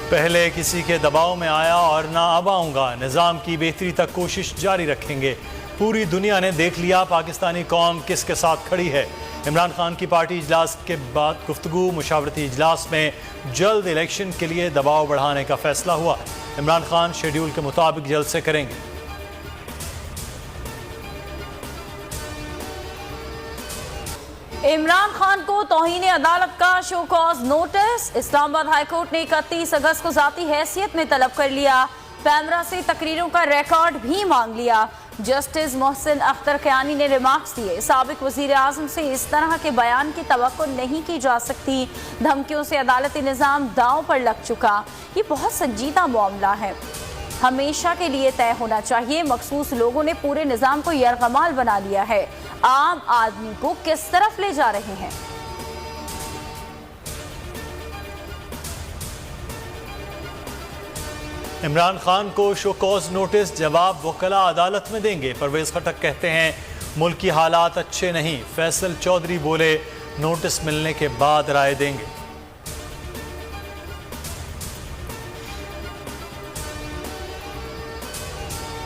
پہلے کسی کے دباؤ میں آیا اور نہ اب آؤں گا، نظام کی بہتری تک کوشش جاری رکھیں گے۔ پوری دنیا نے دیکھ لیا پاکستانی قوم کس کے ساتھ کھڑی ہے۔ عمران خان کی پارٹی اجلاس کے بعد گفتگو، مشاورتی اجلاس میں جلد الیکشن کے لیے دباؤ بڑھانے کا فیصلہ ہوا۔ عمران خان شیڈول کے مطابق جلسے کریں گے۔ عمران خان کو توہین عدالت کا شو کاز نوٹس۔ اسلام آباد ہائی کورٹ نے 31 اگست کو ذاتی حیثیت میں طلب کر لیا۔ پیمرا سے تقریروں کا ریکارڈ بھی مانگ لیا۔ جسٹس محسن اختر کیانی نے ریمارکس دیے۔ سابق وزیر اعظم سے اس طرح کے بیان کی توقع نہیں کی جا سکتی۔ دھمکیوں سے عدالتی نظام داؤں پر لگ چکا۔ یہ بہت سنجیدہ معاملہ ہے، ہمیشہ کے لیے طے ہونا چاہیے۔ مخصوص لوگوں نے پورے نظام کو یرغمال بنا لیا ہے۔ عام آدمی کو کس طرف لے جا رہے ہیں؟ عمران خان کو شو کاز نوٹس، جواب وکلاء عدالت میں دیں گے۔ پرویز خٹک کہتے ہیں ملکی حالات اچھے نہیں۔ فیصل چودھری بولے نوٹس ملنے کے بعد رائے دیں گے۔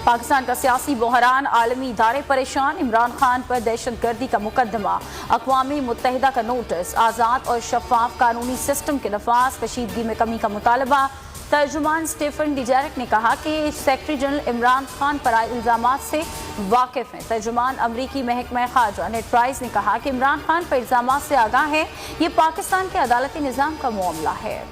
پاکستان کا سیاسی بحران، عالمی ادارے پریشان۔ عمران خان پر دہشت گردی کا مقدمہ، اقوام متحدہ کا نوٹس، آزاد اور شفاف قانونی سسٹم کے نفاذ، کشیدگی میں کمی کا مطالبہ۔ ترجمان سٹیفن ڈیجیرک نے کہا کہ سیکرٹری جنرل عمران خان پر عائد الزامات سے واقف ہیں۔ ترجمان امریکی محکمہ خارجہ نیڈ پرائس نے کہا کہ عمران خان پر الزامات سے آگاہ ہے۔ یہ پاکستان کے عدالتی نظام کا معاملہ ہے۔